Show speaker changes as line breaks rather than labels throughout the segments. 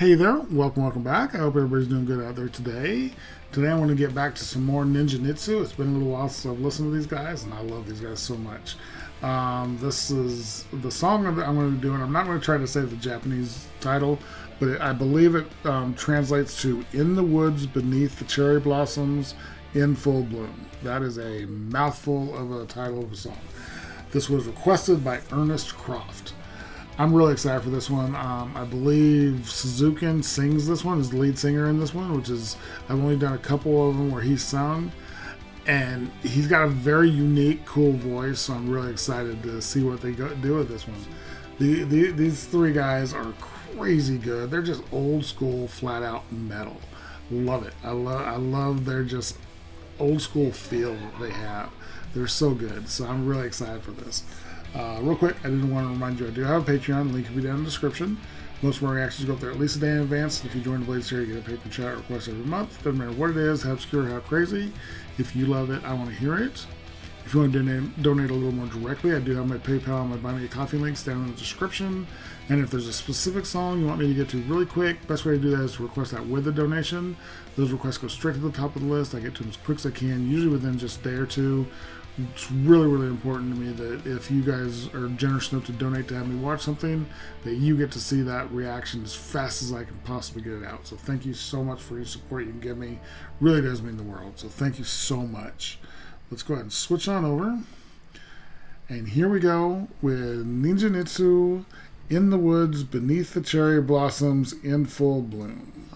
Hey there, welcome back. I hope everybody's doing good out there today. Today I want to get back to some more Ninja Nitsu. It's been a little while since I've listened to these guys, and I love these guys so much. This is the song that I'm going to be doing. I'm not going to try to say the Japanese title, but I believe it translates to "In the Woods Beneath the Cherry Blossoms in Full Bloom." That is a mouthful of a title of a song. This was requested by Ernest Croft. I'm really excited for this one. I believe Suzuki sings this one, is the lead singer in this one, which is, I've only done a couple of them where he's sung, and he's got a very unique, cool voice, so I'm really excited to see what they do with this one. These three guys are crazy good. They're just old school, flat out metal. Love it. I love their just old school feel they have. They're so good, so I'm really excited for this. Real quick, I didn't want to remind you, I do have a Patreon. The link will be down in the description. Most of my reactions go up there at least a day in advance. If you join the Blades here, you get a Patreon chat request every month. Doesn't matter what it is, how obscure, how crazy. If you love it, I want to hear it. If you want to donate a little more directly, I do have my PayPal and my Buy Me a Coffee links down in the description. And if there's a specific song you want me to get to really quick, best way to do that is to request that with a donation. Those requests go straight to the top of the list. I get to them as quick as I can, usually within just a day or two. It's really, really important to me that if you guys are generous enough to donate to have me watch something, that you get to see that reaction as fast as I can possibly get it out. So thank you so much for your support you can give me. Really does mean the world. So thank you so much. Let's go ahead and switch on over. And here we go with Ninja Nitsu, In the Woods Beneath the Cherry Blossoms in Full Bloom.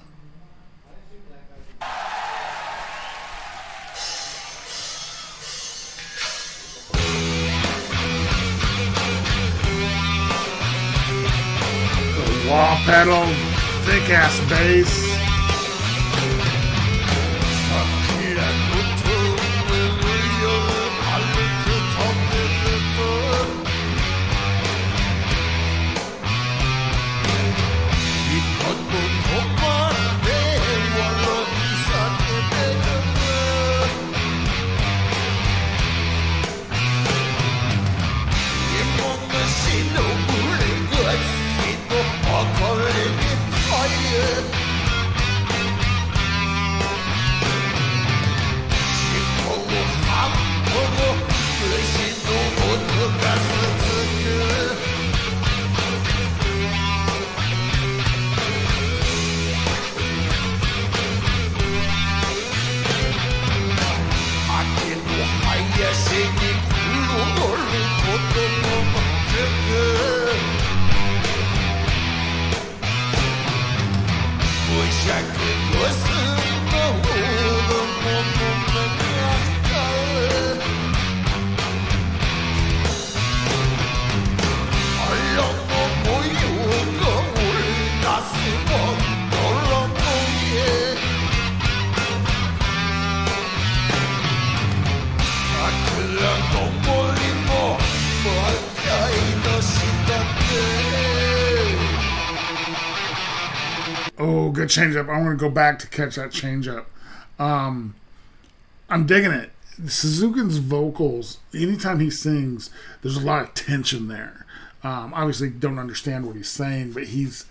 Wah pedal, thick ass bass. Oh, good change up. I want to go back to catch that change up. I'm digging it. Suzuki's vocals, anytime he sings, there's a lot of tension there. Obviously, don't understand what he's saying, but he's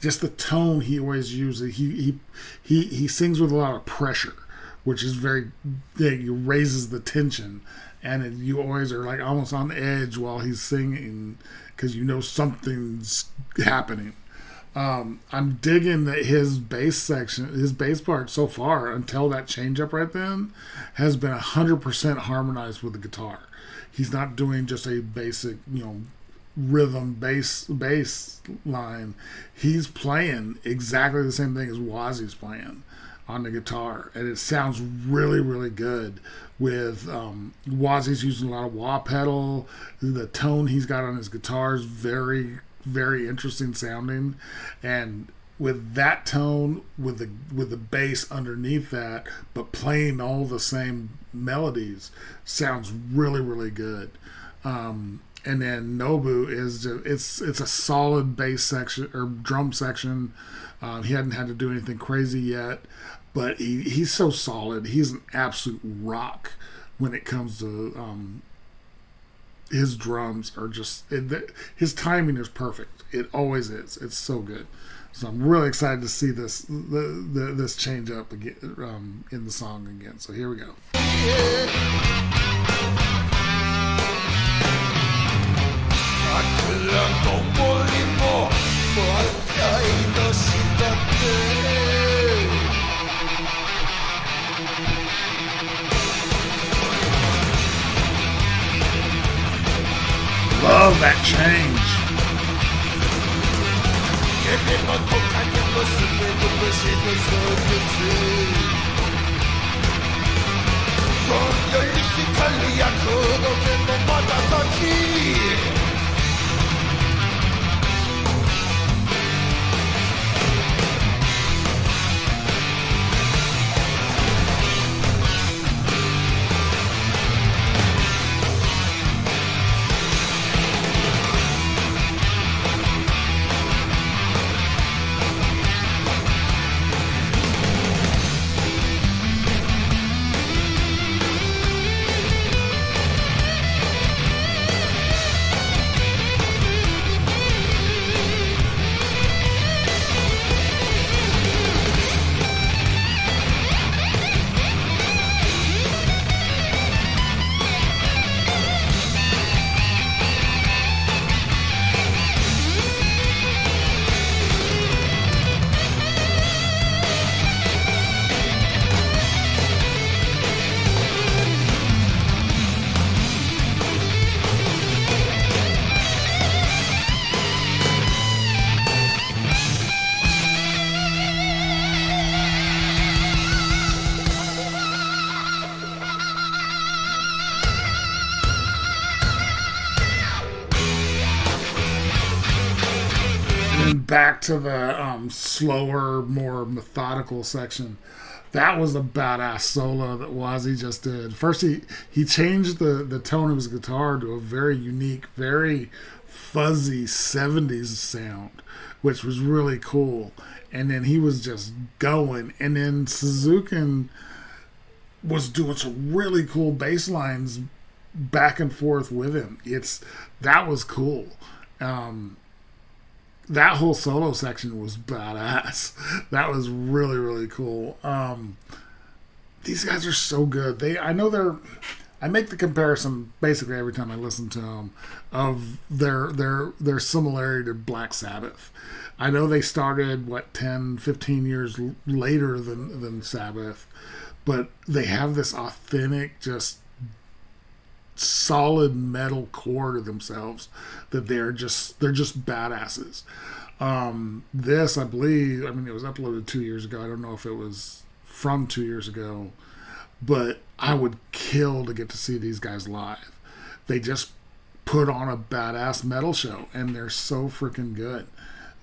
just the tone he always uses. He sings with a lot of pressure, which is very big. He raises the tension, and you always are like almost on the edge while he's singing because you know something's happening. I'm digging that his bass part so far until that change up right then has been 100% harmonized with the guitar. He's not doing just a basic, rhythm bass line. He's playing exactly the same thing as Wazi's playing on the guitar, and it sounds really, really good. With Wazi's using a lot of wah pedal. The tone he's got on his guitar is very, very interesting sounding, and with that tone, with the bass underneath that, but playing all the same melodies, sounds really, really good. And then Nobu is just, it's a solid bass section or drum section. He hadn't had to do anything crazy yet, but he's so solid. He's an absolute rock when it comes to his drums are just his timing is perfect. It always is. It's so good. So I'm really excited to see this change up again in the song again. So here we go. Love that change. Back to the slower, more methodical section. That was a badass solo that Wazzy just did. First, he changed the tone of his guitar to a very unique, very fuzzy 70s sound, which was really cool. And then he was just going. And then Suzuki was doing some really cool bass lines back and forth with him. That was cool. That whole solo section was badass. That was really, really cool. These guys are so good. I make the comparison basically every time I listen to them of their similarity to Black Sabbath. I know they started 10, 15 years later than Sabbath, but they have this authentic, just solid metal core to themselves that they're just badasses. This, I believe, it was uploaded 2 years ago. I don't know if it was from 2 years ago, but I would kill to get to see these guys live. They just put on a badass metal show, and they're so freaking good.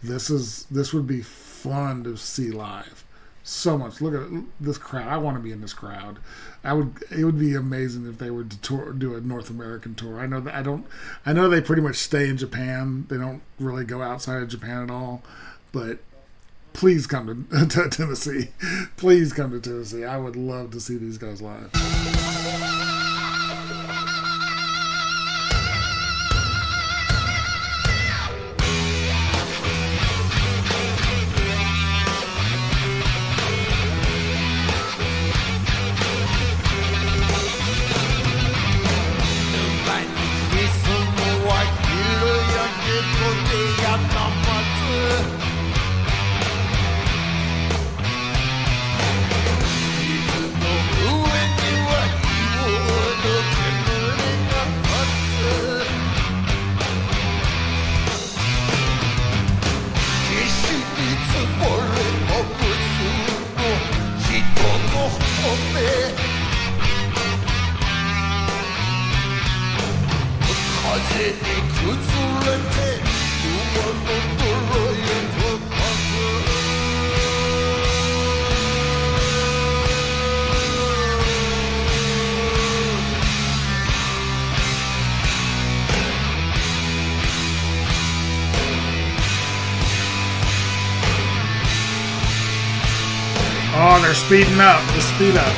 This would be fun to see live. So much. Look at this crowd. I want to be in this crowd. It would be amazing if they were to do a North American tour. I know they pretty much stay in Japan. They don't really go outside of Japan at all. But please come to Tennessee. Please come to Tennessee. I would love to see these guys live. Oh, they're speeding up. Just speed up.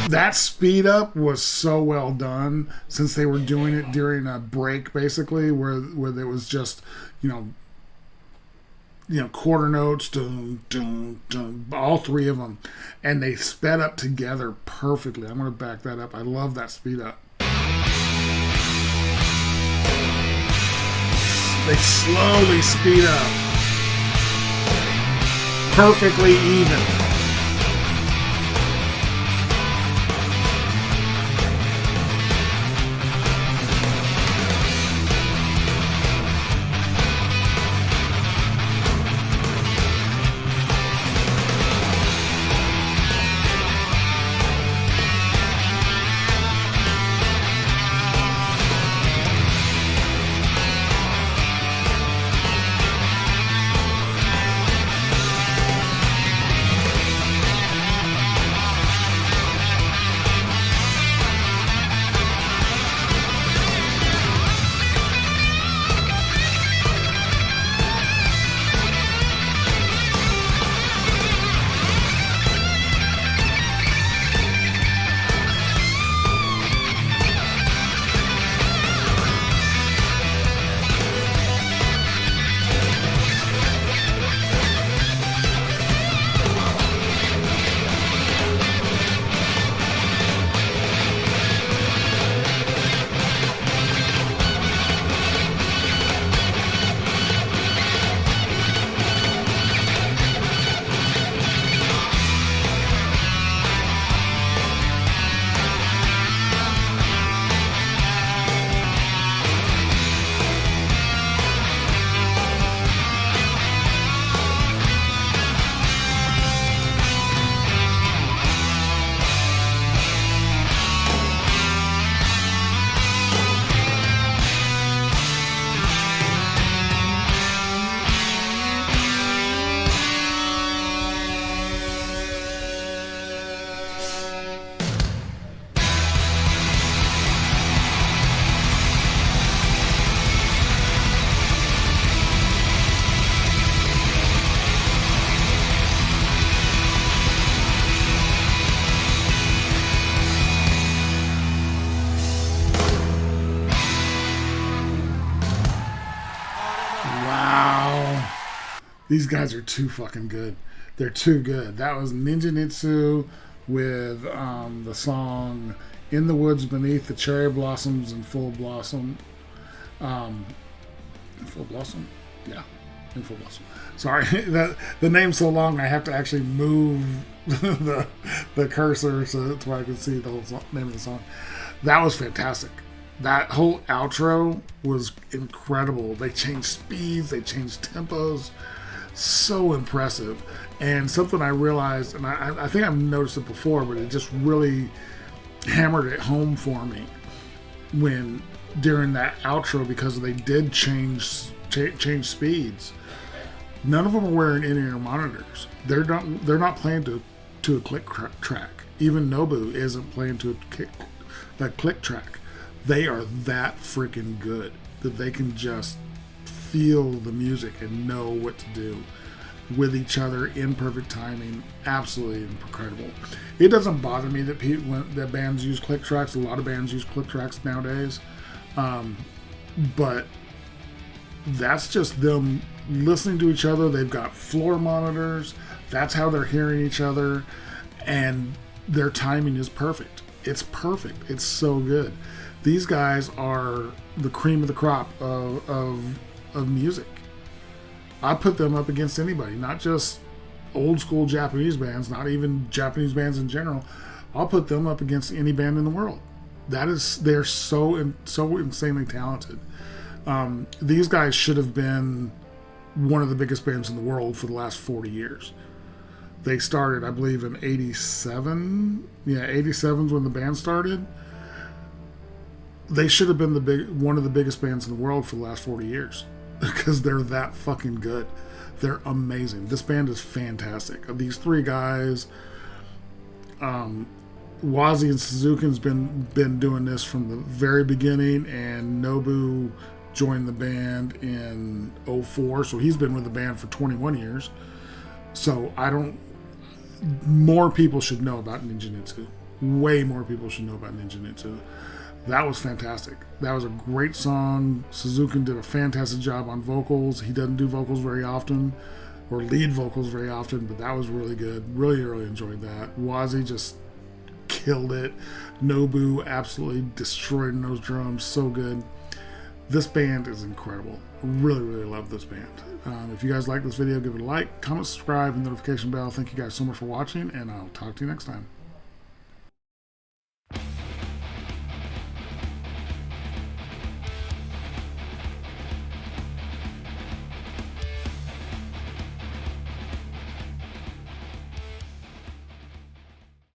that speed up was so well done, since they were doing it during a break, basically, where it was just, you know, quarter notes, dun, dun, dun, all three of them, and they sped up together perfectly. I'm going to back that up. I love that speed up. They slowly speed up, perfectly even. These guys are too fucking good. They're too good. That was Ninja Nitsu with the song "In the Woods Beneath the Cherry Blossoms in Full Blossom." In Full Blossom? Yeah, in Full Blossom. Sorry, the name's so long I have to actually move the cursor so I can see the whole name of the song. That was fantastic. That whole outro was incredible. They changed speeds, they changed tempos. So impressive. And something I realized, and I think I've noticed it before, but it just really hammered it home for me when during that outro, because they did change speeds. None of them are wearing in-ear monitors. They're not playing to a click track. Even Nobu isn't playing to a click track. They are that freaking good that they can just feel the music and know what to do with each other in perfect timing. Absolutely incredible. It doesn't bother me that bands use click tracks. A lot of bands use click tracks nowadays, but that's just them listening to each other. They've got floor monitors. That's how they're hearing each other, and their timing is perfect. It's perfect. It's so good. These guys are the cream of the crop of music. I put them up against anybody, not just old school Japanese bands, not even Japanese bands in general. I'll put them up against any band in the world. They're so insanely talented. These guys should have been one of the biggest bands in the world for the last 40 years. They started, I believe, in 87. Yeah, 87 is when the band started. They should have been one of the biggest bands in the world for the last 40 years. Because they're that fucking good. They're amazing. This band is fantastic. These three guys, Wazi and Suzuki's been doing this from the very beginning, and Nobu joined the band in 2004, so he's been with the band for 21 years. So more people should know about Ninja Nitsu. Way more people should know about Ninja Itsu. That was fantastic. That was a great song. Suzuki did a fantastic job on vocals. He doesn't do vocals very often, or lead vocals very often, but that was really good. Really, really enjoyed that. Wazi just killed it. Nobu absolutely destroyed those drums. So good. This band is incredible. Really, really love this band. If you guys like this video, give it a like, comment, subscribe, and notification bell. Thank you guys so much for watching, and I'll talk to you next time.